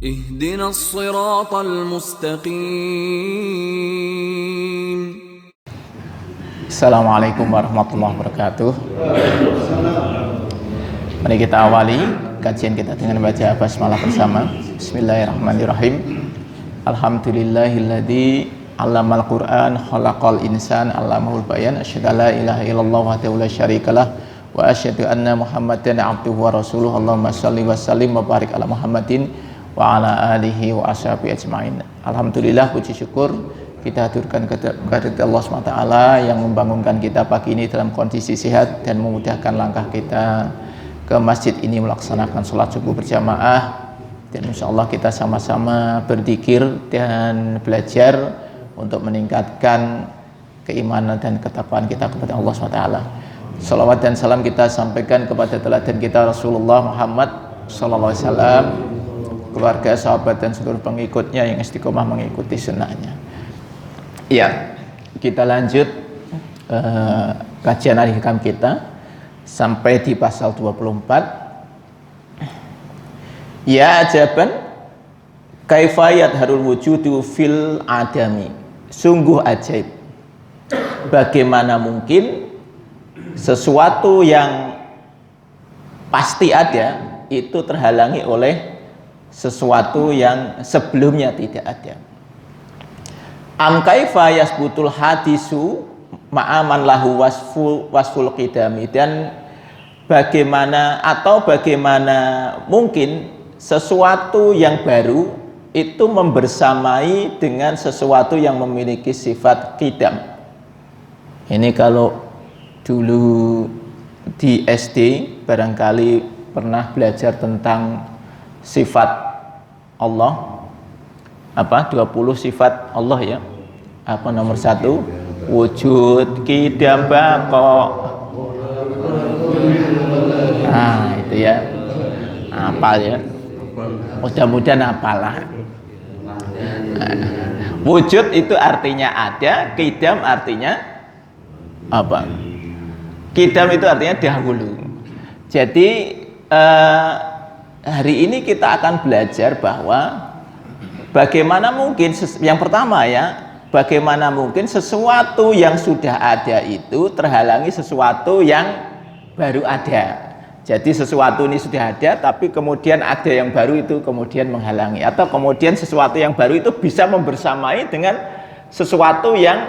اهدنا الصراط المستقيم. Assalamualaikum warahmatullahi wabarakatuh. Mari kita awali kajian kita dengan baca basmalah bersama. Bismillahirrahmanirrahim. Alhamdulillahilladzi 'allamal Qur'an khalaqal insan 'allamahul bayan. Asyhadu an la ilaha illallah wahdahu la syarikalah wa asyhadu anna Muhammadan 'abduhu wa rasuluhu. Allahumma shalli wa sallim wa barik ala Muhammadin wa ala alihi wa ashabihi ajmain. Alhamdulillah, puji syukur kita haturkan kehadirat Allah SWT yang membangunkan kita pagi ini dalam kondisi sehat dan memudahkan langkah kita ke masjid ini melaksanakan sholat subuh berjamaah. Dan insya Allah kita sama-sama berzikir dan belajar untuk meningkatkan keimanan dan ketakwaan kita kepada Allah SWT. Salawat dan salam kita sampaikan kepada teladan kita Rasulullah Muhammad SAW, keluarga, sahabat dan seluruh pengikutnya yang istiqomah mengikuti sunnahnya. Ya, kita lanjut kajian al-hikam kita sampai di pasal 24. Ya ajaban kaifayat harul wujudu fil adami. Sungguh ajaib, bagaimana mungkin sesuatu yang pasti ada itu terhalangi oleh sesuatu yang sebelumnya tidak ada. Am kaifa yasbutul hadisu ma'aman lahu wasful qidami. Dan bagaimana mungkin sesuatu yang baru itu membersamai dengan sesuatu yang memiliki sifat qidam. Ini kalau dulu di SD barangkali pernah belajar tentang sifat Allah, 20 sifat Allah ya. Nomor 1 wujud, qidam, baqa. Itu ya, hafal ya, mudah-mudahan hafalah. Wujud itu artinya ada, qidam artinya apa? Qidam itu artinya dahulu. Jadi hari ini kita akan belajar bahwa bagaimana mungkin, yang pertama ya, bagaimana mungkin sesuatu yang sudah ada itu terhalangi sesuatu yang baru ada. Jadi sesuatu ini sudah ada, tapi kemudian ada yang baru itu kemudian menghalangi. Atau kemudian sesuatu yang baru itu bisa membersamai dengan sesuatu yang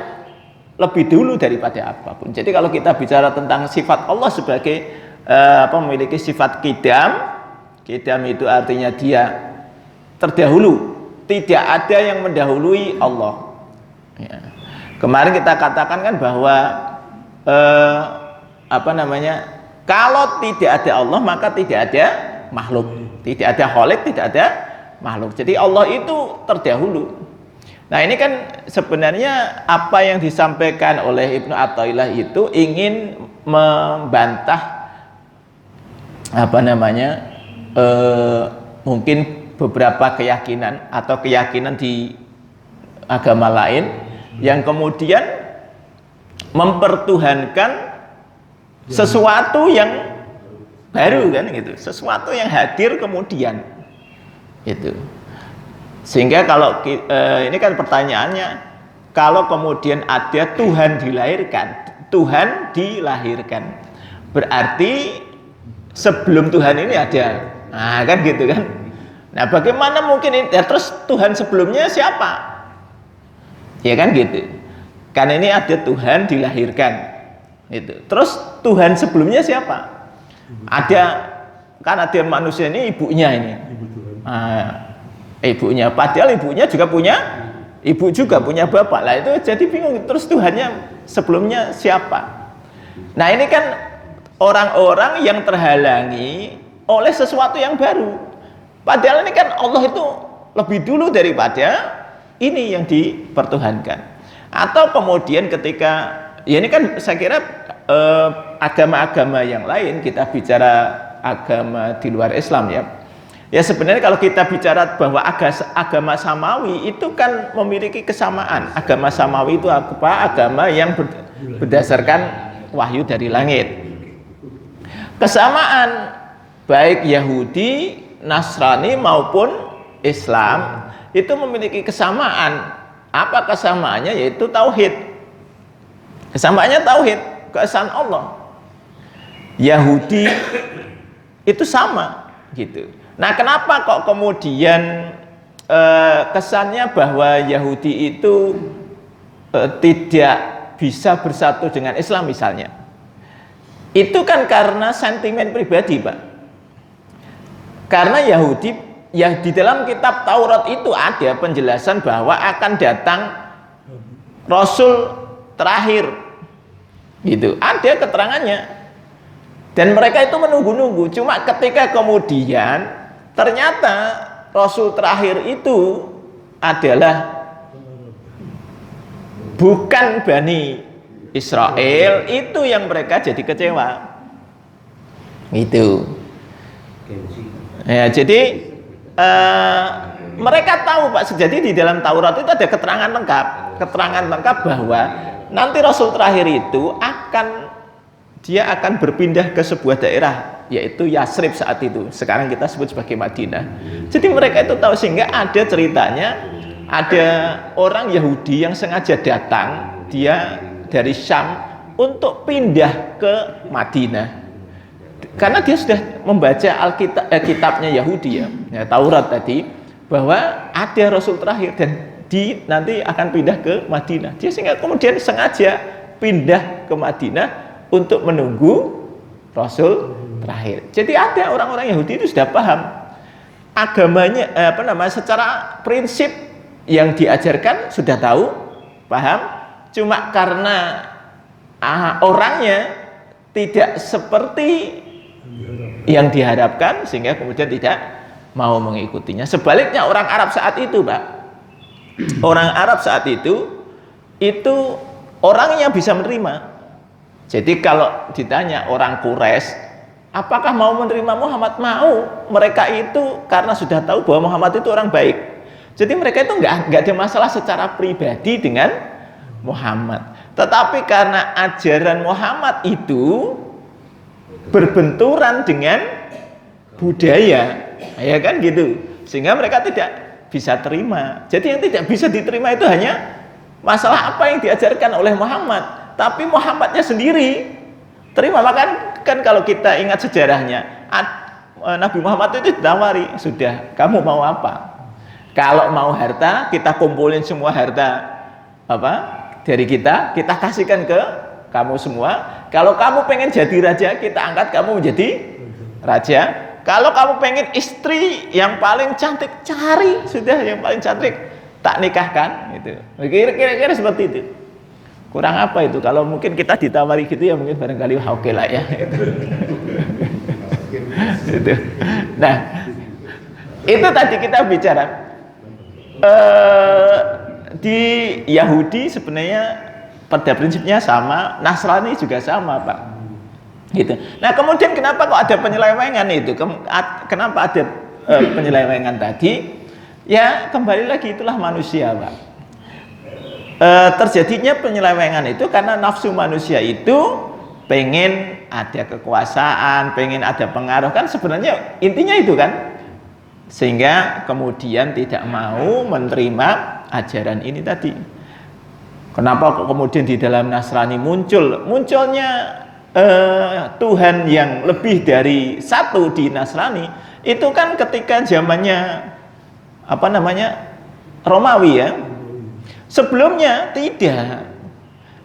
lebih dulu daripada apapun. Jadi kalau kita bicara tentang sifat Allah sebagai memiliki sifat qidam, qidam itu artinya dia terdahulu. Tidak ada yang mendahului Allah. Ya. Kemarin kita katakan kan bahwa kalau tidak ada Allah maka tidak ada makhluk, tidak ada khalik, tidak ada makhluk. Jadi Allah itu terdahulu. Nah ini kan sebenarnya apa yang disampaikan oleh Ibnu Athaillah itu ingin membantah mungkin beberapa keyakinan atau keyakinan di agama lain yang kemudian mempertuhankan sesuatu yang baru kan gitu, sesuatu yang hadir kemudian itu. Sehingga kalau ini kan pertanyaannya, kalau kemudian ada Tuhan dilahirkan, berarti sebelum Tuhan ini ada. Kan gitu kan. Nah, bagaimana mungkin ini? Terus Tuhan sebelumnya siapa? Ya kan gitu. Kan ini ada Tuhan dilahirkan. Itu. Terus Tuhan sebelumnya siapa? Ada manusia ini ibunya ini. Ibunya, padahal ibunya juga punya ibu, juga punya bapak. Lah itu jadi bingung. Terus Tuhannya sebelumnya siapa? Nah, ini kan orang-orang yang terhalangi oleh sesuatu yang baru. Padahal ini kan Allah itu lebih dulu daripada ini yang dipertuhankan. Atau kemudian ketika, ya ini kan saya kira agama-agama yang lain, kita bicara agama di luar Islam ya. Ya sebenarnya kalau kita bicara bahwa agama samawi itu kan memiliki kesamaan. Agama samawi itu apa? Agama yang berdasarkan wahyu dari langit. Kesamaan baik Yahudi, Nasrani maupun Islam itu memiliki kesamaan. Apa kesamaannya? Yaitu tauhid. Kesamaannya tauhid, keesaan Allah. Yahudi itu sama gitu. Nah, kenapa kok kemudian kesannya bahwa Yahudi itu tidak bisa bersatu dengan Islam misalnya? Itu kan karena sentimen pribadi, Pak. Karena Yahudi, ya di dalam kitab Taurat itu ada penjelasan bahwa akan datang Rasul terakhir, gitu. Ada keterangannya. Dan mereka itu menunggu-nunggu. Cuma ketika kemudian ternyata Rasul terakhir itu adalah bukan Bani Israel, itu yang mereka jadi kecewa. Itu. Ya, jadi mereka tahu, Pak, jadi di dalam Taurat itu ada keterangan lengkap bahwa nanti Rasul terakhir itu dia akan berpindah ke sebuah daerah, yaitu Yasrib saat itu. Sekarang kita sebut sebagai Madinah. Jadi mereka itu tahu, sehingga ada ceritanya, ada orang Yahudi yang sengaja datang, dia dari Syam untuk pindah ke Madinah. Karena dia sudah membaca kitabnya Yahudi ya, Taurat tadi, bahwa ada Rasul terakhir dan nanti akan pindah ke Madinah. Dia sehingga kemudian sengaja pindah ke Madinah untuk menunggu Rasul terakhir. Jadi ada orang-orang Yahudi itu sudah paham agamanya, secara prinsip yang diajarkan sudah tahu, paham. Cuma karena orangnya tidak seperti yang diharapkan, sehingga kemudian tidak mau mengikutinya. Sebaliknya orang Arab saat itu, Pak, orang Arab saat itu orang yang bisa menerima. Jadi kalau ditanya orang Quraisy, apakah mau menerima Muhammad? Mau. Mereka itu karena sudah tahu bahwa Muhammad itu orang baik. Jadi mereka itu nggak ada masalah secara pribadi dengan Muhammad. Tetapi karena ajaran Muhammad itu berbenturan dengan budaya, ya kan gitu, sehingga mereka tidak bisa terima. Jadi yang tidak bisa diterima itu hanya masalah apa yang diajarkan oleh Muhammad. Tapi Muhammadnya sendiri terima. Maka kan kalau kita ingat sejarahnya, Nabi Muhammad itu ditawari, sudah, kamu mau apa? Kalau mau harta, kita kumpulin semua harta dari kita kasihkan ke kamu semua. Kalau kamu pengen jadi raja, kita angkat kamu menjadi raja. Kalau kamu pengen istri yang paling cantik, cari, sudah yang paling cantik, tak nikahkan, gitu. Kira-kira seperti itu. Kurang apa itu? Kalau mungkin kita ditawari gitu ya, mungkin barangkali oke lah ya. Itu. Nah, itu tadi kita bicara di Yahudi sebenarnya pada prinsipnya sama, Nasrani juga sama, Pak. Gitu. Nah, kemudian kenapa kok ada penyelewengan itu? Kenapa ada penyelewengan tadi? Ya, kembali lagi, itulah manusia, Pak. Terjadinya penyelewengan itu karena nafsu manusia itu pengen ada kekuasaan, pengen ada pengaruh, kan sebenarnya intinya itu kan, sehingga kemudian tidak mau menerima ajaran ini tadi. Kenapa kok kemudian di dalam Nasrani munculnya Tuhan yang lebih dari satu di Nasrani? Itu kan ketika zamannya Romawi ya. Sebelumnya tidak.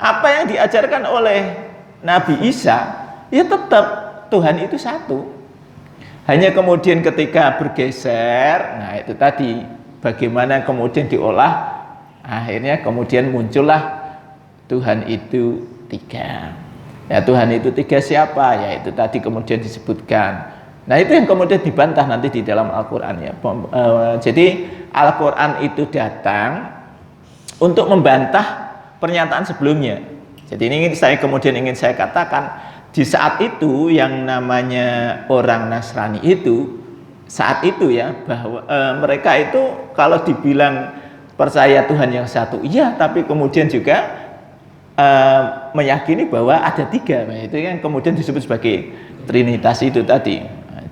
Apa yang diajarkan oleh Nabi Isa, ya tetap Tuhan itu satu. Hanya kemudian ketika bergeser, nah itu tadi bagaimana kemudian diolah, akhirnya kemudian muncullah Tuhan itu tiga. Ya, Tuhan itu tiga siapa? Ya itu tadi kemudian disebutkan. Nah itu yang kemudian dibantah nanti di dalam Al-Quran ya. Jadi Al-Quran itu datang untuk membantah pernyataan sebelumnya. Jadi ini kemudian ingin saya katakan, di saat itu yang namanya orang Nasrani itu, saat itu ya, bahwa mereka itu kalau dibilang percaya Tuhan yang satu, iya, tapi kemudian juga meyakini bahwa ada tiga. Nah, itu yang kemudian disebut sebagai Trinitas itu tadi.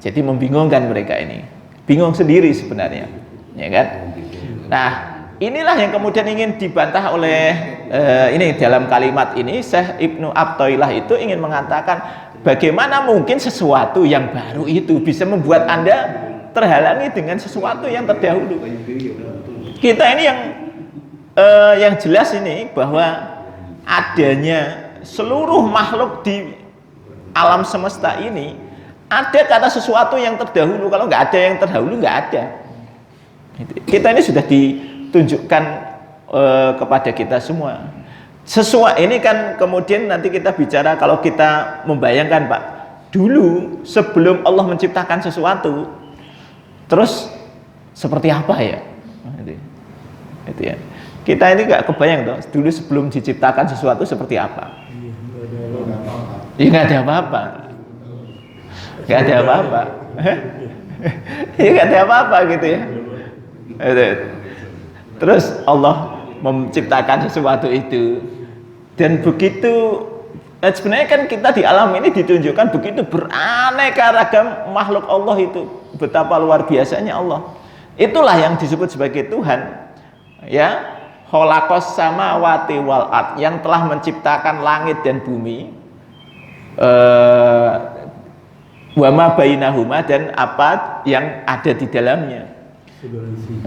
Jadi membingungkan mereka ini, bingung sendiri sebenarnya. ya kan? Nah, inilah yang kemudian ingin dibantah oleh ini dalam kalimat ini Syekh Ibnu Athaillah itu ingin mengatakan bagaimana mungkin sesuatu yang baru itu bisa membuat Anda terhalangi dengan sesuatu yang terdahulu. Kita ini yang jelas ini bahwa adanya seluruh makhluk di alam semesta ini ada karena sesuatu yang terdahulu. Kalau nggak ada yang terdahulu, nggak ada. Kita ini sudah ditunjukkan kepada kita semua. Sesuai ini kan kemudian nanti kita bicara kalau kita membayangkan Pak, dulu sebelum Allah menciptakan sesuatu, terus seperti apa ya? Itu ya. Kita ini nggak kebayang toh, dulu sebelum diciptakan sesuatu seperti apa? Ya nggak ada apa-apa. Nggak ada apa-apa. Ya nggak ada apa-apa gitu ya. Terus Allah menciptakan sesuatu itu, dan begitu sebenarnya kan kita di alam ini ditunjukkan begitu beraneka ragam makhluk Allah itu, betapa luar biasanya Allah. Itulah yang disebut sebagai Tuhan, ya. Khalaqas samawati wal ard, yang telah menciptakan langit dan bumi, wa ma bainahuma, dan apa yang ada di dalamnya.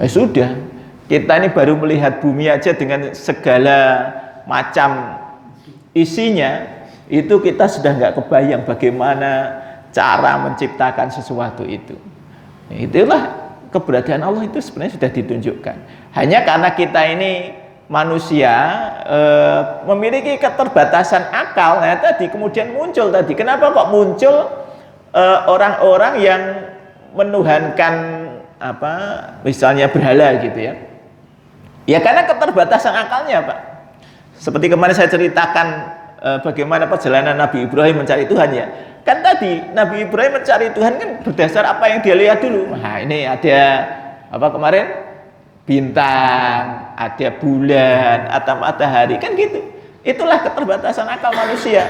Sudah, kita ini baru melihat bumi aja dengan segala macam isinya, itu kita sudah nggak kebayang bagaimana cara menciptakan sesuatu itu. Itulah keberadaan Allah itu sebenarnya sudah ditunjukkan. Hanya karena kita ini manusia memiliki keterbatasan akal, nah tadi kemudian muncul tadi. Kenapa kok muncul orang-orang yang menuhankan apa, misalnya berhala gitu ya? Ya karena keterbatasan akalnya Pak. Seperti kemarin saya ceritakan bagaimana perjalanan Nabi Ibrahim mencari Tuhan ya. Kan tadi Nabi Ibrahim mencari Tuhan kan berdasar apa yang dia lihat dulu. Nah ini ada apa kemarin? Bintang, ada bulan, atau matahari, kan gitu. Itulah keterbatasan akal manusia.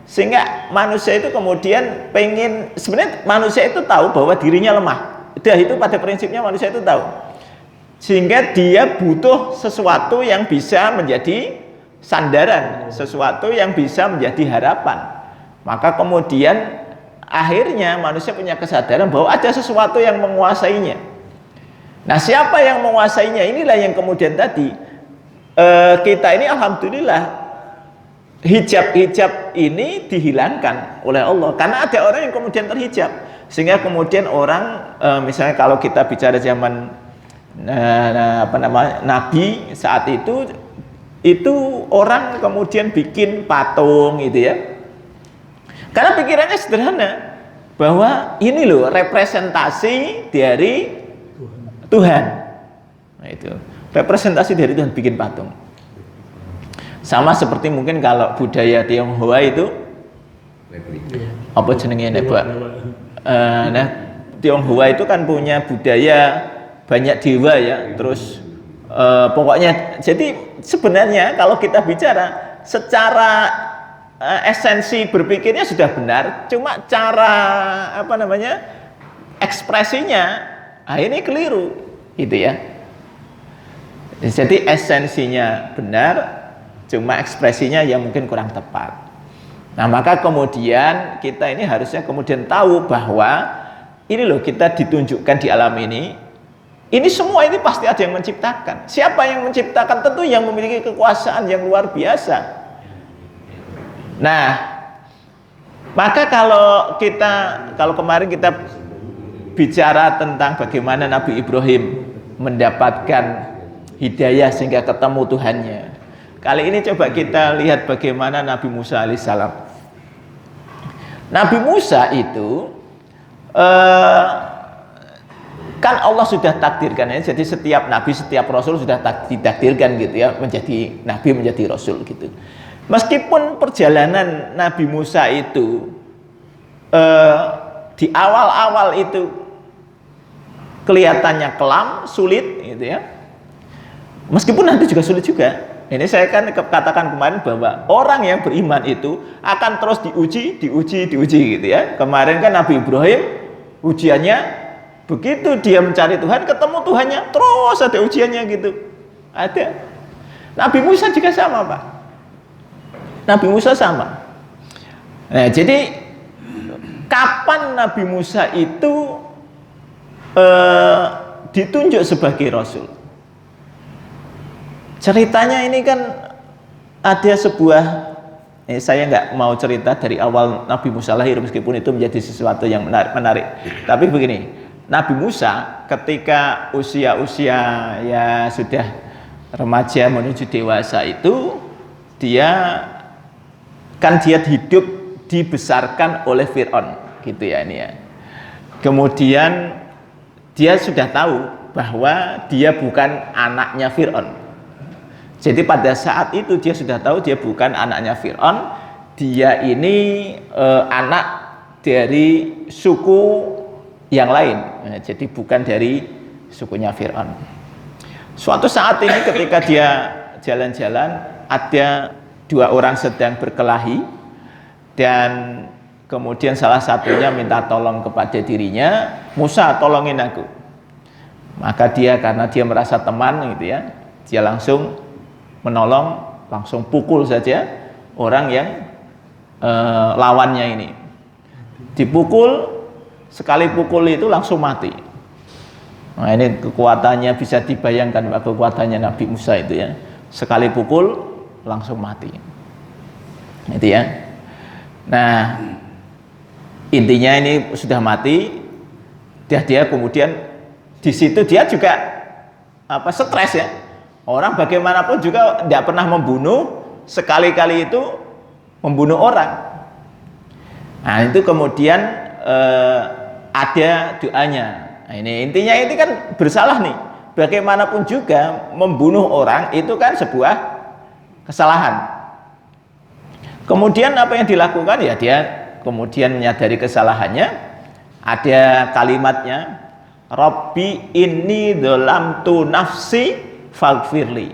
Sehingga manusia itu kemudian pengen, sebenarnya manusia itu tahu bahwa dirinya lemah. Itu pada prinsipnya manusia itu tahu. Sehingga dia butuh sesuatu yang bisa menjadi sandaran, sesuatu yang bisa menjadi harapan. Maka kemudian akhirnya manusia punya kesadaran bahwa ada sesuatu yang menguasainya. Nah, siapa yang menguasainya? Inilah yang kemudian tadi kita ini alhamdulillah hijab-hijab ini dihilangkan oleh Allah, karena ada orang yang kemudian terhijab, sehingga kemudian orang misalnya kalau kita bicara zaman Nabi saat itu orang kemudian bikin patung gitu ya, karena pikirannya sederhana bahwa ini loh representasi dari Tuhan. Nah itu representasi dari Tuhan, bikin patung. Sama seperti mungkin kalau budaya Tionghoa itu apa jenengnya nek Pak? Nah Tionghoa itu kan punya budaya banyak dewa ya. Terus pokoknya jadi sebenarnya kalau kita bicara secara esensi berpikirnya sudah benar, cuma cara apa namanya ekspresinya ini keliru, gitu ya. Jadi esensinya benar, cuma ekspresinya yang mungkin kurang tepat. Nah maka kemudian kita ini harusnya kemudian tahu bahwa ini loh kita ditunjukkan di alam ini semua ini pasti ada yang menciptakan. Siapa yang menciptakan? Tentu yang memiliki kekuasaan yang luar biasa. Nah maka kalau kemarin kita bicara tentang bagaimana Nabi Ibrahim mendapatkan hidayah sehingga ketemu Tuhannya. Kali ini coba kita lihat bagaimana Nabi Musa alaihissalam. Nabi Musa itu kan Allah sudah takdirkan ya, jadi setiap nabi, setiap rasul sudah ditakdirkan gitu ya, menjadi nabi, menjadi rasul gitu. Meskipun perjalanan Nabi Musa itu di awal-awal itu kelihatannya kelam, sulit gitu ya. Meskipun nanti juga sulit juga. Ini saya kan katakan kemarin bahwa orang yang beriman itu akan terus diuji gitu ya. Kemarin kan Nabi Ibrahim ujiannya Begitu dia mencari Tuhan, ketemu Tuhannya, terus ada ujiannya gitu. Ada. Nabi Musa juga sama, Pak. Nabi Musa sama. Nah, jadi kapan Nabi Musa itu ditunjuk sebagai Rasul? Ceritanya ini kan ada sebuah, saya nggak mau cerita dari awal Nabi Musa lahir, meskipun itu menjadi sesuatu yang menarik. Tapi begini, Nabi Musa ketika usia-usia ya sudah remaja menuju dewasa itu, dia hidup dibesarkan oleh Fir'aun, gitu ya ini ya. Kemudian dia sudah tahu bahwa dia bukan anaknya Fir'aun. Jadi pada saat itu dia sudah tahu dia bukan anaknya Fir'aun, dia ini anak dari suku yang lain. Jadi bukan dari sukunya Fir'aun. Suatu saat ini ketika dia jalan-jalan, ada dua orang sedang berkelahi, dan kemudian salah satunya minta tolong kepada dirinya, Musa tolongin aku. Maka dia karena dia merasa teman gitu ya, dia langsung menolong, langsung pukul saja orang yang lawannya ini. Dipukul, sekali pukul itu langsung mati. Nah ini kekuatannya bisa dibayangkan, Pak, kekuatannya Nabi Musa itu ya. Sekali pukul langsung mati. Itu ya. Nah, intinya ini sudah mati. Dia kemudian di situ dia juga stres ya. Orang bagaimanapun juga tidak pernah membunuh, sekali-kali itu membunuh orang. Nah itu kemudian ada doanya. Nah, ini intinya ini kan bersalah nih. Bagaimanapun juga membunuh orang itu kan sebuah kesalahan. Kemudian apa yang dilakukan ya, dia kemudian menyadari kesalahannya. Ada kalimatnya, Rabbi inni dzalamtu nafsi faghfirli.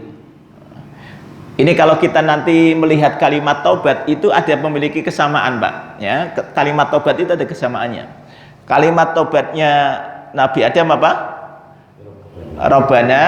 Ini kalau kita nanti melihat kalimat taubat itu ada memiliki kesamaan, Pak. Ya, kalimat taubat itu ada kesamaannya. Kalimat taubatnya Nabi Adam apa? Rabbana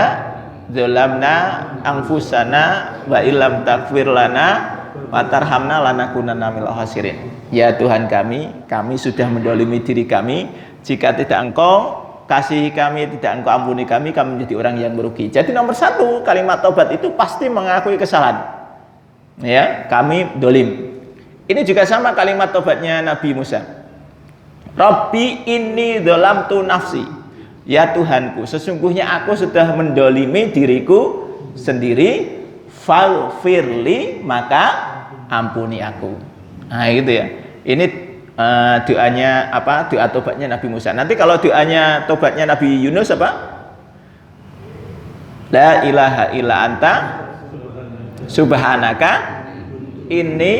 dzalamna anfusana wa illam taghfir lana wa tarhamna lanakunanna minal khasirin. Ya Tuhan kami sudah mendolimi diri kami. Jika tidak Engkau kasihi kami, tidak Engkau ampuni kami menjadi orang yang merugi. Jadi nomor satu, kalimat taubat itu pasti mengakui kesalahan. Ya, kami dolim. Ini juga sama kalimat taubatnya Nabi Musa. Rabbi inni dzalamtu nafsi. Ya Tuhanku, sesungguhnya aku sudah mendolimi diriku sendiri. Faghfirli, maka ampuni aku. Nah, gitu ya. Ini doanya doa tobatnya Nabi Musa. Nanti kalau doanya tobatnya Nabi Yunus apa? La ilaha illa anta subhanaka inni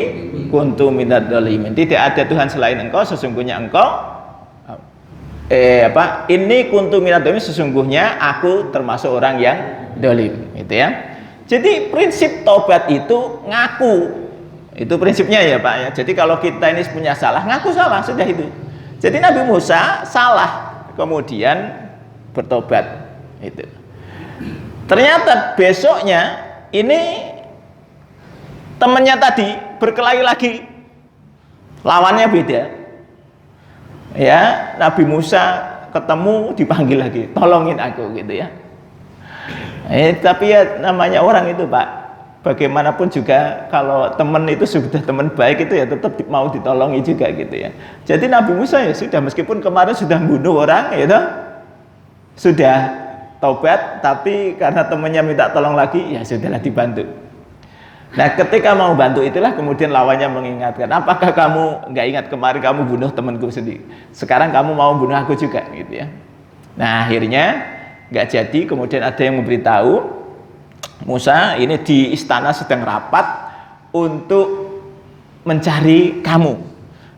kuntu minadz dzalimin. Tidak ada Tuhan selain Engkau, sesungguhnya Engkau ini kuntu minadz dzalimin, sesungguhnya aku termasuk orang yang dolim, gitu ya. Jadi prinsip tobat itu ngaku. Itu prinsipnya ya, Pak ya. Jadi kalau kita ini punya salah, ngaku salah, sudah itu. Jadi Nabi Musa salah, kemudian bertobat. Itu. Ternyata besoknya ini temannya tadi berkelahi lagi. Lawannya beda. Ya, Nabi Musa ketemu dipanggil lagi, tolongin aku gitu ya. Tapi ya namanya orang itu, Pak. Bagaimanapun juga kalau teman itu sudah teman baik itu ya tetap mau ditolongi juga gitu ya. Jadi Nabi Musa ya sudah, meskipun kemarin sudah bunuh orang gitu, sudah taubat, tapi karena temannya minta tolong lagi ya sudahlah dibantu. Nah ketika mau bantu itulah kemudian lawannya mengingatkan, apakah kamu nggak ingat kemarin kamu bunuh temanku sendiri, sekarang kamu mau bunuh aku juga gitu ya. Nah akhirnya nggak jadi, kemudian ada yang memberitahu Musa ini di istana sedang rapat untuk mencari kamu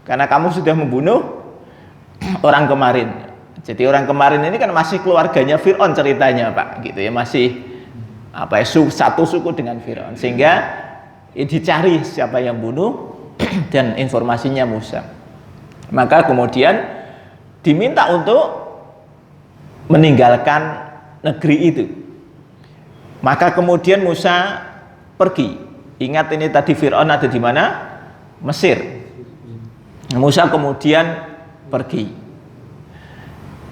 karena kamu sudah membunuh orang kemarin. Jadi orang kemarin ini kan masih keluarganya Fir'aun ceritanya, Pak, gitu ya, masih satu suku dengan Fir'aun, sehingga dicari siapa yang bunuh dan informasinya Musa. Maka kemudian diminta untuk meninggalkan negeri itu. Maka kemudian Musa pergi. Ingat ini tadi Fir'aun ada di mana? Mesir. Musa kemudian pergi.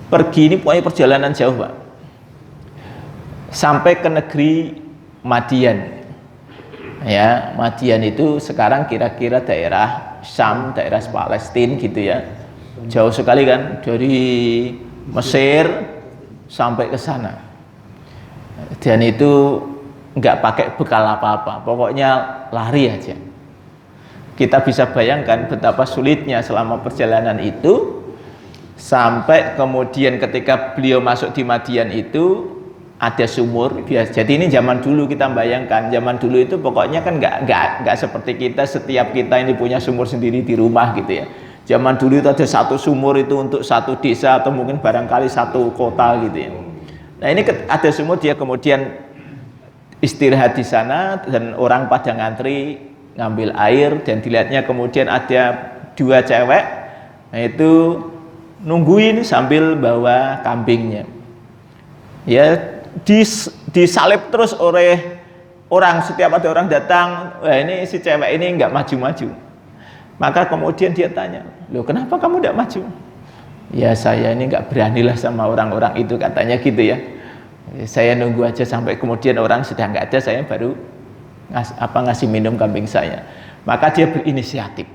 Pergi ini pokoknya perjalanan jauh, Pak. Sampai ke negeri Madian. Ya, Madian itu sekarang kira-kira daerah Syam, daerah Palestina gitu ya. Jauh sekali kan dari Mesir sampai ke sana. Dan itu nggak pakai bekal apa-apa, pokoknya lari aja. Kita bisa bayangkan betapa sulitnya selama perjalanan itu, sampai kemudian ketika beliau masuk di Madian itu ada sumur biasa. Jadi ini zaman dulu, kita bayangkan zaman dulu itu pokoknya kan nggak seperti kita, setiap kita ini punya sumur sendiri di rumah gitu ya. Zaman dulu itu ada satu sumur itu untuk satu desa atau mungkin barangkali satu kota gitu ya. Nah ini ada sumur, dia kemudian istirahat di sana dan orang pada ngantri ngambil air, dan dilihatnya kemudian ada dua cewek, nah itu nungguin sambil bawa kambingnya. Ya disalib terus oleh orang, setiap ada orang datang, wah ini si cewek ini nggak maju-maju. Maka kemudian dia tanya, loh kenapa kamu nggak maju? Ya saya ini nggak beranilah sama orang-orang itu, katanya gitu ya. Saya nunggu aja sampai kemudian orang sudah nggak ada, saya baru ngasih minum kambing saya. Maka dia berinisiatif.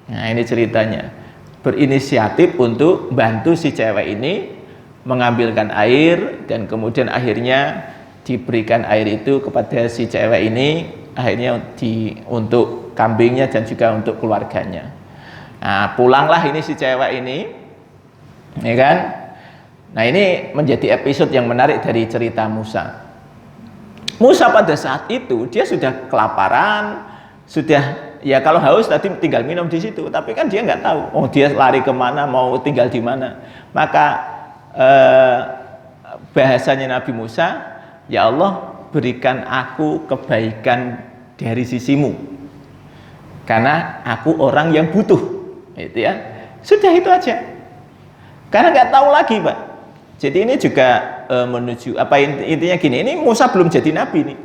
Nah ini ceritanya, berinisiatif untuk bantu si cewek ini mengambilkan air, dan kemudian akhirnya diberikan air itu kepada si cewek ini, akhirnya untuk kambingnya dan juga untuk keluarganya. Nah pulanglah ini si cewek ini, ya kan? Nah ini menjadi episode yang menarik dari cerita Musa. Musa pada saat itu dia sudah kelaparan, sudah ya kalau haus tadi tinggal minum di situ, tapi kan dia nggak tahu, oh dia lari kemana, mau tinggal di mana. Maka bahasanya Nabi Musa, ya Allah berikan aku kebaikan dari sisimu, karena aku orang yang butuh, itu ya. Sudah itu aja, karena nggak tahu lagi, Pak. Jadi ini juga menuju apa intinya gini, ini Musa belum jadi nabi nih.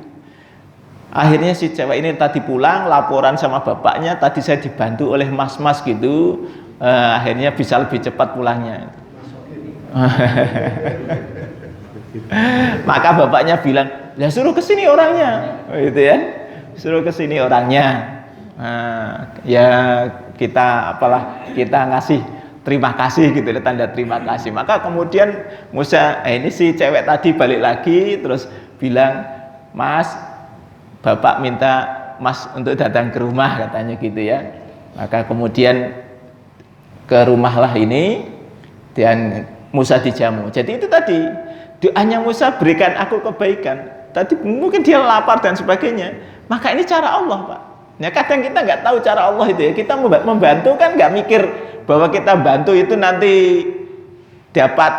Akhirnya si cewek ini tadi pulang, laporan sama bapaknya, tadi saya dibantu oleh mas-mas gitu, akhirnya bisa lebih cepat pulangnya. Maka bapaknya bilang, ya suruh kesini orangnya, gitu ya, suruh kesini orangnya. Ya kita ngasih terima kasih gitu, tanda terima kasih. Maka kemudian Musa, ini si cewek tadi balik lagi terus bilang, Mas, bapak minta Mas untuk datang ke rumah, katanya gitu ya. Maka kemudian ke rumahlah ini dan Musa dijamu. Jadi itu tadi doanya Musa, berikan aku kebaikan. Tadi mungkin dia lapar dan sebagainya. Maka ini cara Allah, Pak. Ya kadang kita nggak tahu cara Allah itu ya. Kita membantu kan nggak mikir bahwa kita bantu itu nanti dapat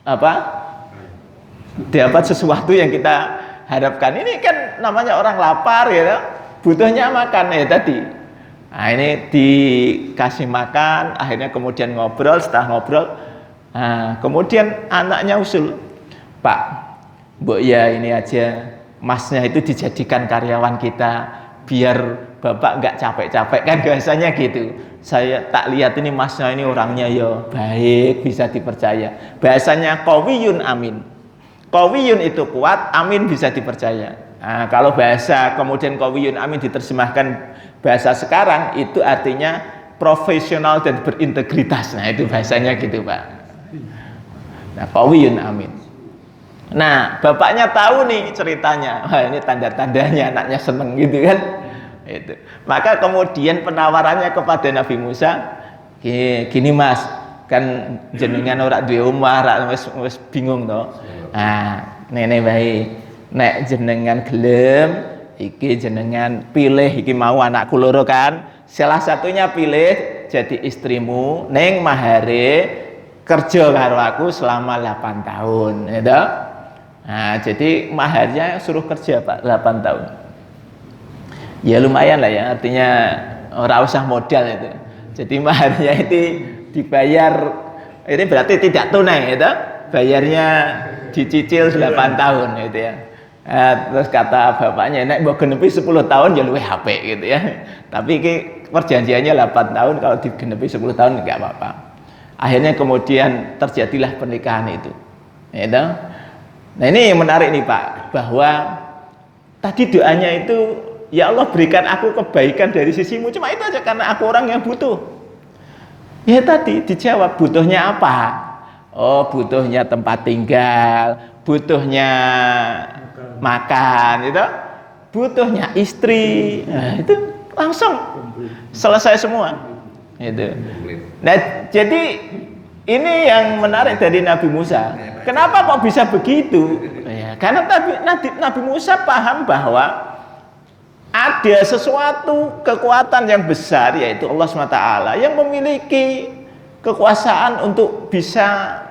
apa? Dapat sesuatu yang kita harapkan. Ini kan namanya orang lapar ya, butuhnya makan ya tadi. Nah ini dikasih makan, akhirnya kemudian ngobrol, setelah ngobrol, nah, kemudian anaknya usul, Pak, Mbok ya ini aja, masnya itu dijadikan karyawan kita, biar bapak nggak capek-capek kan biasanya gitu. Saya tak lihat ini masnya ini orangnya ya baik, bisa dipercaya. Bahasanya qawiyun amin. Qawiyun itu kuat, amin bisa dipercaya. Nah, kalau bahasa kemudian qawiyun amin diterjemahkan bahasa sekarang itu artinya profesional dan berintegritas. Nah, itu bahasanya gitu, Pak. Nah, qawiyun amin. Nah, bapaknya tahu nih ceritanya. Wah, ini tanda-tandanya anaknya seneng gitu kan. Itu. Maka kemudian penawarannya kepada Nabi Musa, gini Mas, kan jenengan ora duwe omah, wis bingung to. Nah, nenek baik, nek jenengan gelem, iki jenengan pilih, iki mau anakku loro kan, salah satunya pilih jadi istrimu, neng mahare kerja karo aku selama 8 tahun, gitu. Nah, jadi maharnya suruh kerja Pak 8 tahun. Ya lumayan lah ya, artinya ora usah modal itu. Jadi maharnya itu dibayar, ini berarti tidak tunai, gitu. bayarnya dicicil 8 tahun gitu ya. Terus kata bapaknya, nek mbok genepi 10 tahun ya luwih apik gitu ya. Tapi iki perjanjiannya 8 tahun, kalau digenepi 10 tahun enggak apa-apa. Akhirnya kemudian terjadilah pernikahan itu. Gitu. Nah, ini yang menarik nih Pak, bahwa tadi doanya itu, ya Allah berikan aku kebaikan dari sisimu, cuma itu aja, karena aku orang yang butuh. Ya tadi dijawab, butuhnya apa? Oh, butuhnya tempat tinggal, butuhnya makan, itu, butuhnya istri. Nah, itu langsung selesai semua. Itu. Nah, jadi ini yang menarik dari Nabi Musa. Kenapa kok bisa begitu? Ya, karena Nabi Musa paham bahwa ada sesuatu kekuatan yang besar, yaitu Allah SWT, yang memiliki kekuasaan untuk bisa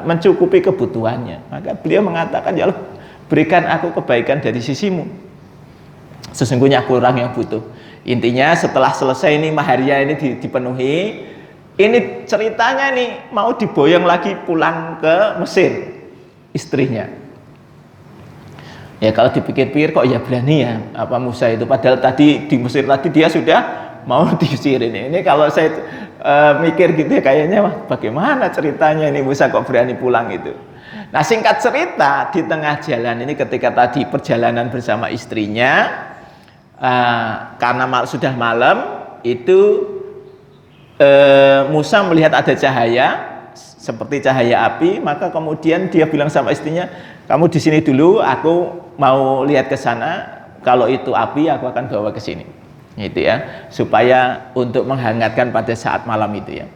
mencukupi kebutuhannya. Maka beliau mengatakan, ya Allah berikan aku kebaikan dari sisimu, sesungguhnya aku orang yang butuh. Intinya setelah selesai ini maharnya ini dipenuhi, ini ceritanya nih mau diboyong lagi pulang ke Mesir istrinya. Ya kalau dipikir-pikir kok ya berani ya apa Musa itu, padahal tadi di Mesir tadi dia sudah mau diusir ini. Ini kalau saya mikir gitu ya, kayaknya wah bagaimana ceritanya ini Musa kok berani pulang itu. Nah, singkat cerita, di tengah jalan ini ketika tadi perjalanan bersama istrinya, karena sudah malam itu, Musa melihat ada cahaya seperti cahaya api, maka kemudian dia bilang sama istrinya, kamu di sini dulu, aku mau lihat ke sana, kalau itu api aku akan bawa ke sini, gitu ya, supaya untuk menghangatkan pada saat malam itu ya.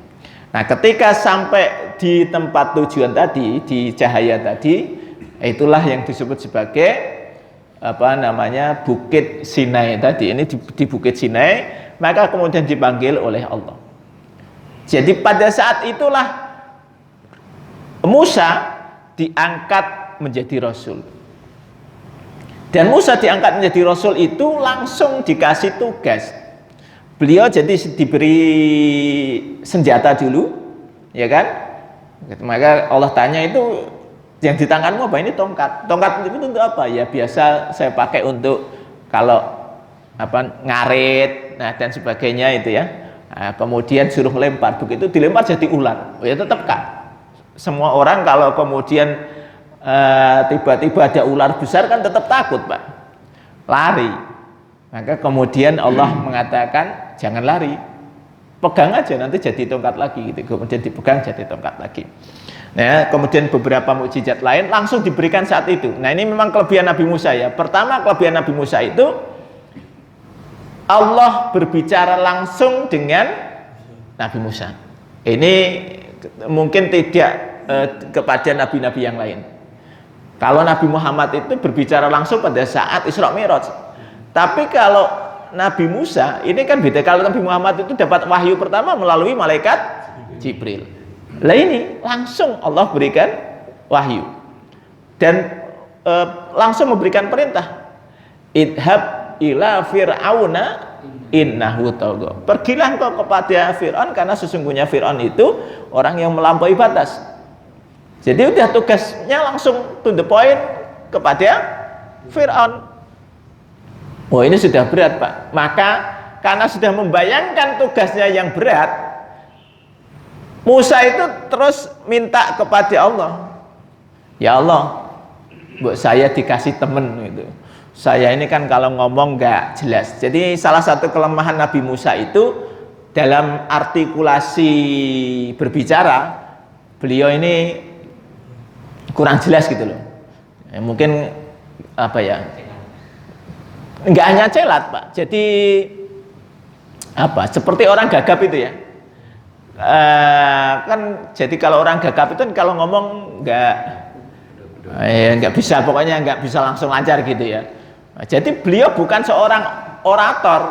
Nah, ketika sampai di tempat tujuan tadi, di cahaya tadi, itulah yang disebut sebagai Bukit Sinai tadi. Ini di Bukit Sinai, maka kemudian dipanggil oleh Allah. Jadi pada saat itulah Musa diangkat menjadi rasul. Dan Musa diangkat menjadi rasul itu langsung dikasih tugas. Beliau jadi diberi senjata dulu, ya kan? Maka Allah tanya, itu yang di tanganmu apa? Ini tongkat. Tongkat itu untuk apa? Ya biasa saya pakai untuk kalau ngarit, nah dan sebagainya itu ya. Nah, kemudian suruh lempar, begitu dilempar jadi ular. Oh ya tetap Kak. Semua orang kalau kemudian tiba-tiba ada ular besar kan tetap takut Pak, lari. Maka kemudian Allah mengatakan jangan lari, pegang aja nanti jadi tongkat lagi gitu. Kemudian dipegang jadi tongkat lagi. Nah, kemudian beberapa mukjizat lain langsung diberikan saat itu. Nah, ini memang kelebihan Nabi Musa ya. Pertama, kelebihan Nabi Musa itu Allah berbicara langsung dengan Nabi Musa. Ini mungkin tidak kepada nabi-nabi yang lain. Kalau Nabi Muhammad itu berbicara langsung pada saat Isra Mi'raj. Tapi kalau Nabi Musa ini kan beda. Kalau Nabi Muhammad itu dapat wahyu pertama melalui malaikat Jibril. Lah ini langsung Allah berikan wahyu dan langsung memberikan perintah, idhab ila fir'auna innahu tagha. Pergilah engkau kepada Fir'aun karena sesungguhnya Fir'aun itu orang yang melampaui batas. Jadi udah tugasnya langsung to the point kepada Fir'aun. Oh ini sudah berat Pak. Maka karena sudah membayangkan tugasnya yang berat, Musa itu terus minta kepada Allah, ya Allah, buat saya dikasih temen gitu. Saya ini kan kalau ngomong nggak jelas. Jadi salah satu kelemahan Nabi Musa itu dalam artikulasi berbicara, beliau ini kurang jelas gitu loh. Ya, mungkin nggak hanya celat Pak. Jadi seperti orang gagap itu ya. Kan jadi kalau orang gagap itu kalau ngomong nggak bisa, pokoknya nggak bisa langsung lancar gitu ya. Nah, jadi beliau bukan seorang orator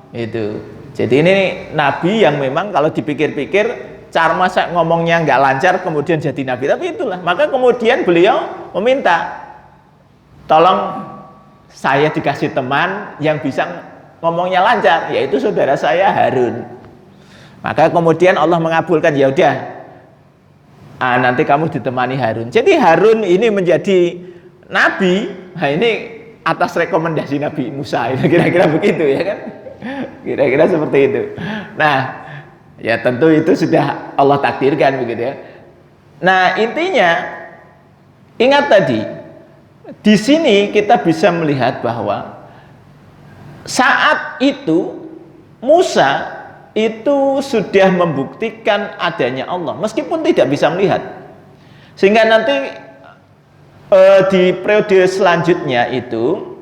itu. Jadi ini nabi yang memang kalau dipikir-pikir cara masa ngomongnya nggak lancar kemudian jadi nabi. Tapi itulah, maka kemudian beliau meminta, tolong saya dikasih teman yang bisa ngomongnya lancar, yaitu saudara saya Harun. Maka kemudian Allah mengabulkan, ya udah nanti kamu ditemani Harun. Jadi Harun ini menjadi nabi. Nah, ini atas rekomendasi Nabi Musa. Kira-kira begitu ya kan? Kira-kira seperti itu. Nah, ya tentu itu sudah Allah takdirkan begitu ya. Nah, intinya ingat tadi, di sini kita bisa melihat bahwa saat itu Musa itu sudah membuktikan adanya Allah meskipun tidak bisa melihat, sehingga nanti di periode selanjutnya itu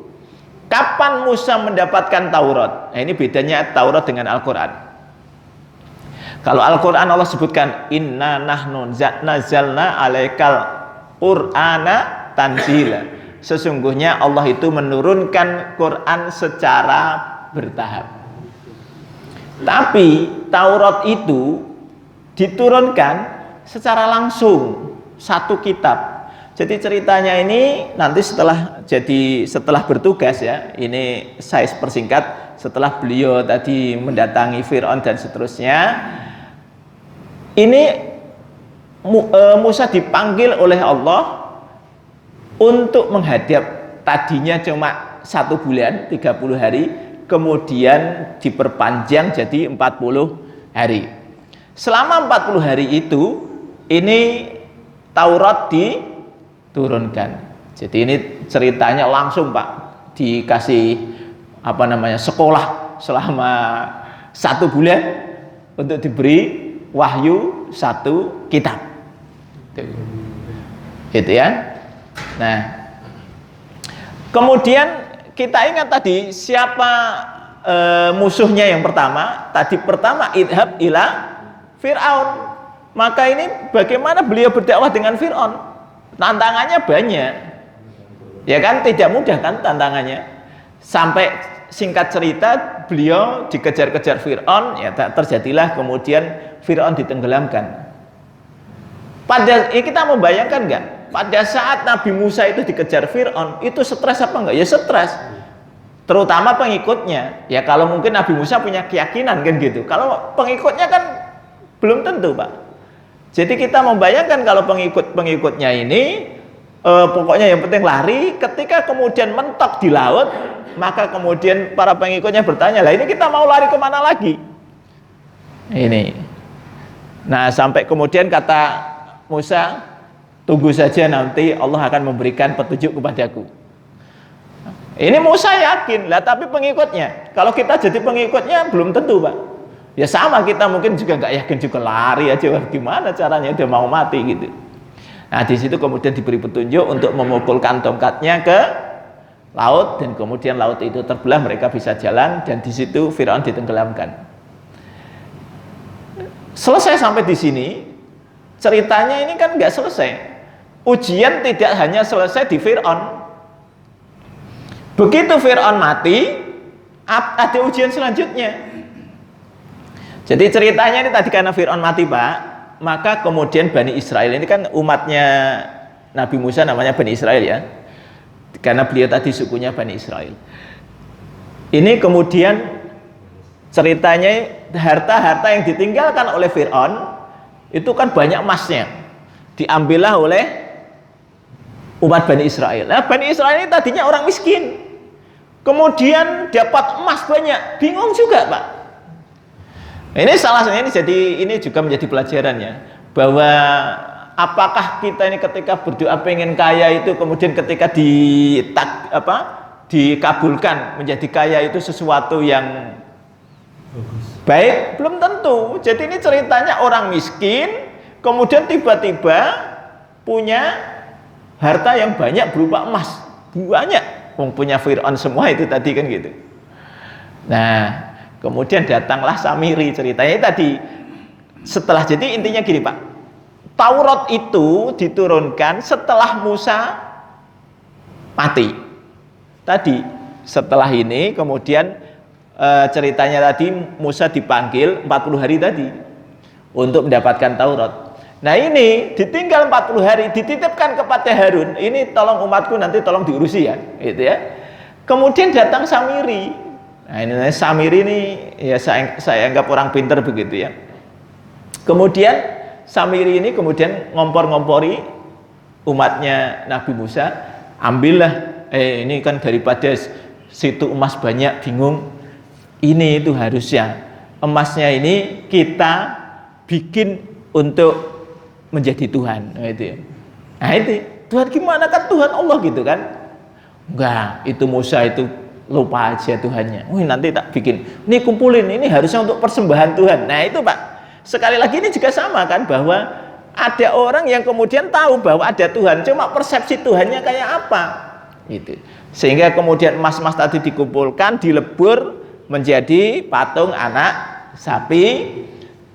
kapan Musa mendapatkan Taurat. Nah, ini bedanya Taurat dengan Al-Quran. Kalau Al-Quran Allah sebutkan inna nahnu nazzalna alaikal qur'ana tanzila, sesungguhnya Allah itu menurunkan Quran secara bertahap. Tapi Taurat itu diturunkan secara langsung, satu kitab. Jadi ceritanya ini nanti setelah bertugas ya, ini saya persingkat, setelah beliau tadi mendatangi Fir'aun dan seterusnya, ini Musa dipanggil oleh Allah untuk menghadap. Tadinya cuma 1 bulan 30 hari, kemudian diperpanjang jadi 40 hari. Selama 40 hari itu ini Taurat diturunkan. Jadi ini ceritanya langsung Pak dikasih sekolah selama 1 bulan untuk diberi wahyu 1 kitab. Gitu ya. Nah, kemudian kita ingat tadi siapa musuhnya yang pertama? Tadi pertama idhab ila Fir'aun. Maka ini bagaimana beliau berdakwah dengan Fir'aun? Tantangannya banyak. Ya kan, tidak mudah kan tantangannya. Sampai singkat cerita beliau dikejar-kejar Fir'aun, ya terjadilah kemudian Fir'aun ditenggelamkan. Kita membayangkan enggak? Pada saat Nabi Musa itu dikejar Fir'aun, itu stres apa enggak? Ya stres. Terutama pengikutnya. Ya kalau mungkin Nabi Musa punya keyakinan kan gitu. Kalau pengikutnya kan belum tentu, Pak. Jadi kita membayangkan kalau pengikutnya ini pokoknya yang penting lari, ketika kemudian mentok di laut, maka kemudian para pengikutnya bertanya, lah ini kita mau lari kemana lagi? Ini. Nah, sampai kemudian kata Musa, tunggu saja nanti Allah akan memberikan petunjuk kepadaku. Ini Musa yakin lah, tapi pengikutnya, kalau kita jadi pengikutnya belum tentu, Pak. Ya sama, kita mungkin juga nggak yakin juga, lari aja, gimana caranya, dia mau mati gitu. Nah, di situ kemudian diberi petunjuk untuk memukulkan tongkatnya ke laut, dan kemudian laut itu terbelah, mereka bisa jalan, dan di situ Firaun ditenggelamkan. Selesai sampai di sini, ceritanya ini kan nggak selesai. Ujian tidak hanya selesai di Firaun. Begitu Firaun mati, ada ujian selanjutnya. Jadi ceritanya ini tadi karena Firaun mati, Pak, maka kemudian Bani Israel ini kan umatnya Nabi Musa, namanya Bani Israel ya, karena beliau tadi sukunya Bani Israel. Ini kemudian ceritanya harta-harta yang ditinggalkan oleh Firaun itu kan banyak emasnya, diambillah oleh umat Bani Israel. Nah, Bani Israel ini tadinya orang miskin, kemudian dapat emas banyak, bingung juga, Pak. Ini salah satunya, ini juga menjadi pelajarannya, bahwa apakah kita ini ketika berdoa pengen kaya itu kemudian ketika dikabulkan menjadi kaya itu sesuatu yang baik? Belum tentu. Jadi ini ceritanya orang miskin kemudian tiba-tiba punya harta yang banyak berupa emas, banyak. Punya Fir'aun semua itu tadi kan gitu. Nah, kemudian datanglah Samiri, ceritanya tadi. Setelah, jadi intinya gini, Pak, Taurat itu diturunkan setelah Musa mati. Tadi setelah ini kemudian ceritanya tadi Musa dipanggil 40 hari tadi untuk mendapatkan Taurat. Nah, ini ditinggal 40 hari, dititipkan kepada Harun, ini tolong umatku nanti tolong diurusi ya, gitu ya. Kemudian datang Samiri. Nah, ini Samiri ini ya saya anggap orang pintar begitu ya. Kemudian Samiri ini kemudian ngompor-ngompori umatnya Nabi Musa, ambillah, ini kan daripada situ emas banyak bingung, ini itu harusnya emasnya ini kita bikin untuk menjadi Tuhan. Nah itu Tuhan gimana, kan Tuhan Allah gitu kan? Enggak, itu Musa itu lupa aja Tuhannya. Nanti tak bikin. Ini kumpulin, ini harusnya untuk persembahan Tuhan. Nah itu Pak, sekali lagi ini juga sama kan, bahwa ada orang yang kemudian tahu bahwa ada Tuhan, cuma persepsi Tuhannya kayak apa gitu. Sehingga kemudian emas-emas tadi dikumpulkan, dilebur menjadi patung anak sapi,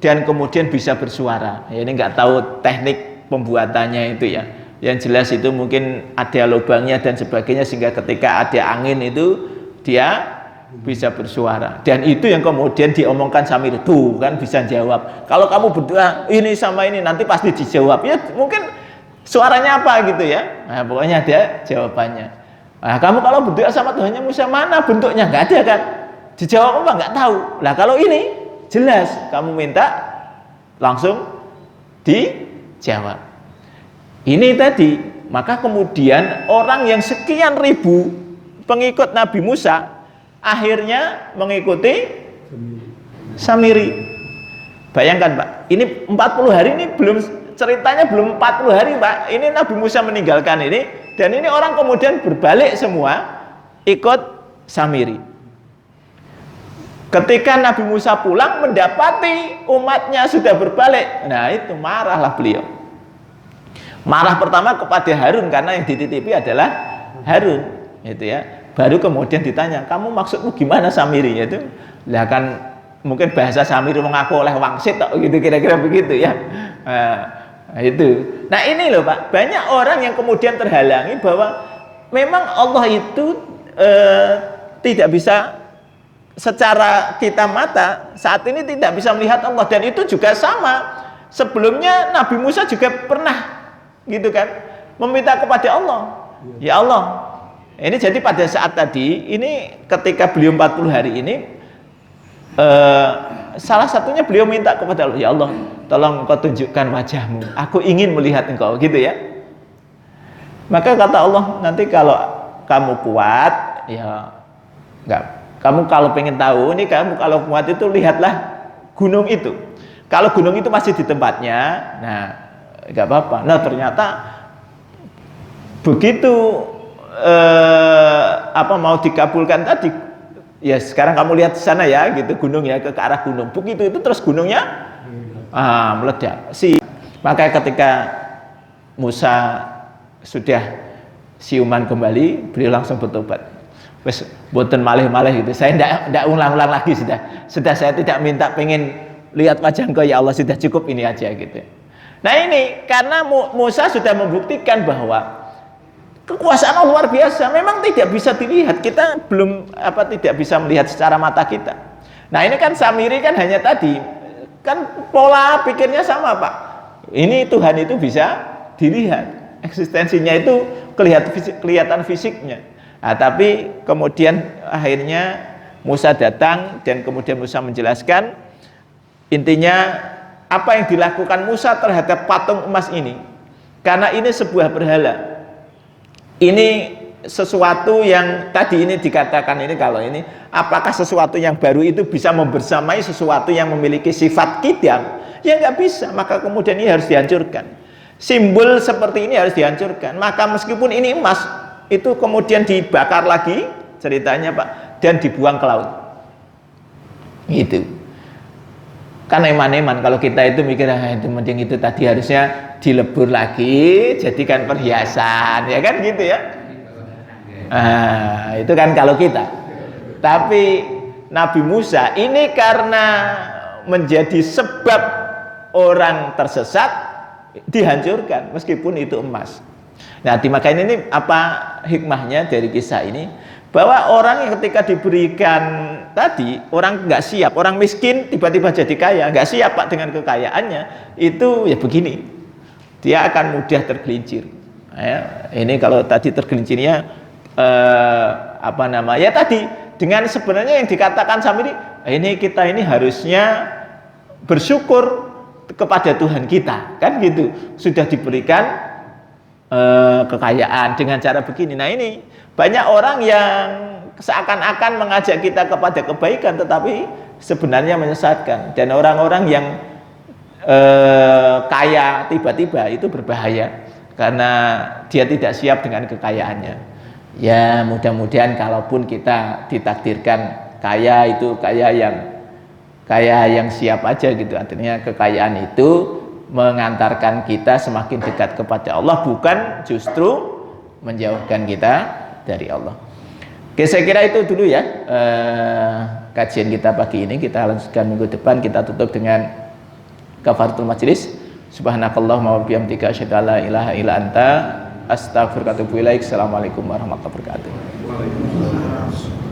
dan kemudian bisa bersuara. Ya, ini nggak tahu teknik pembuatannya itu ya. Yang jelas itu mungkin ada lubangnya dan sebagainya, sehingga ketika ada angin itu dia bisa bersuara. Dan itu yang kemudian diomongkan Samiri, tuh kan bisa jawab. Kalau kamu berdoa ini sama ini nanti pasti dijawab. Ya mungkin suaranya apa gitu ya. Nah, pokoknya ada jawabannya. Nah, kamu kalau berdoa sama Tuhannya Musa, mana bentuknya? Nggak ada kan? Dijawab apa? Nggak tahu. Lah kalau ini jelas, kamu minta langsung dijawab. Ini tadi, maka kemudian orang yang sekian ribu pengikut Nabi Musa akhirnya mengikuti Samiri. Bayangkan Pak, ini 40 hari ini belum, ceritanya belum 40 hari Pak, ini Nabi Musa meninggalkan ini, dan ini orang kemudian berbalik semua ikut Samiri. Ketika Nabi Musa pulang mendapati umatnya sudah berbalik, nah itu marahlah beliau. Marah pertama kepada Harun, karena yang dititipi adalah Harun, gitu ya. Baru kemudian ditanya, kamu maksudmu gimana Samiri? Itu, lah kan mungkin bahasa Samiri mengaku oleh wangsit, gitu kira-kira begitu ya. Nah, itu. Nah ini loh Pak, banyak orang yang kemudian terhalangi bahwa memang Allah itu tidak bisa secara kita mata saat ini tidak bisa melihat Allah, dan itu juga sama. Sebelumnya Nabi Musa juga pernah gitu kan, meminta kepada Allah, ya Allah, ini jadi pada saat tadi ini ketika beliau 40 hari ini salah satunya beliau minta kepada Allah, ya Allah tolong engkau tunjukkan wajahmu, aku ingin melihat engkau, gitu ya. Maka kata Allah, nanti kalau kamu kuat ya enggak, kamu kalau pengen tahu ini, kamu kalau kuat itu lihatlah gunung itu, kalau gunung itu masih di tempatnya, nah nggak apa-apa. Nah ternyata begitu mau dikabulkan tadi, ya sekarang kamu lihat di sana ya, gitu gunung ya, ke arah gunung. Begitu itu terus gunungnya meledak. Maka ketika Musa sudah siuman kembali, beliau langsung bertobat. Wes boten malih-malih gitu. Saya tidak ulang-ulang lagi, sudah saya tidak minta pengen lihat wajah engkau ya Allah, sudah cukup ini aja gitu. Nah ini karena Musa sudah membuktikan bahwa kekuasaan Allah luar biasa, memang tidak bisa dilihat, kita belum tidak bisa melihat secara mata kita. Nah ini kan Samiri kan hanya tadi, kan pola pikirnya sama Pak. Ini Tuhan itu bisa dilihat, eksistensinya itu kelihatan fisiknya. Nah, tapi kemudian akhirnya Musa datang dan kemudian Musa menjelaskan intinya apa yang dilakukan Musa terhadap patung emas ini, karena ini sebuah berhala. Ini sesuatu yang tadi ini dikatakan ini, kalau ini apakah sesuatu yang baru itu bisa membersamai sesuatu yang memiliki sifat kidam? Ya nggak bisa, maka kemudian ini harus dihancurkan. Simbol seperti ini harus dihancurkan. Maka meskipun ini emas, itu kemudian dibakar lagi ceritanya Pak, dan dibuang ke laut. Gitu. Kan eman-eman kalau kita itu mikir itu mending itu tadi harusnya dilebur lagi jadikan perhiasan, ya kan gitu ya. Itu kan kalau kita. Tapi Nabi Musa ini karena menjadi sebab orang tersesat, dihancurkan meskipun itu emas. Nah, makanya ini apa hikmahnya dari kisah ini? Bahwa orang yang ketika diberikan tadi, orang nggak siap, orang miskin tiba-tiba jadi kaya, nggak siap Pak dengan kekayaannya, itu ya begini, dia akan mudah tergelincir. Ya, ini kalau tadi tergelincirnya ya tadi dengan sebenarnya yang dikatakan Samiri, ini kita ini harusnya bersyukur kepada Tuhan kita, kan gitu. Sudah diberikan kekayaan dengan cara begini. Nah ini banyak orang yang seakan-akan mengajak kita kepada kebaikan, tetapi sebenarnya menyesatkan. Dan orang-orang yang kaya tiba-tiba itu berbahaya karena dia tidak siap dengan kekayaannya. Ya mudah-mudahan kalaupun kita ditakdirkan kaya, itu kaya yang siap aja gitu. Artinya kekayaan itu mengantarkan kita semakin dekat kepada Allah, bukan justru menjauhkan kita dari Allah. Oke, saya kira itu dulu ya kajian kita pagi ini. Kita lanjutkan minggu depan. Kita tutup dengan kafaratul majlis. Subhanakallahumma wa bihamdika asyhadu an la ilaha illa anta astaghfiruka wa atubu ilaik. Assalamualaikum warahmatullahi wabarakatuh. Waalaikumsalam.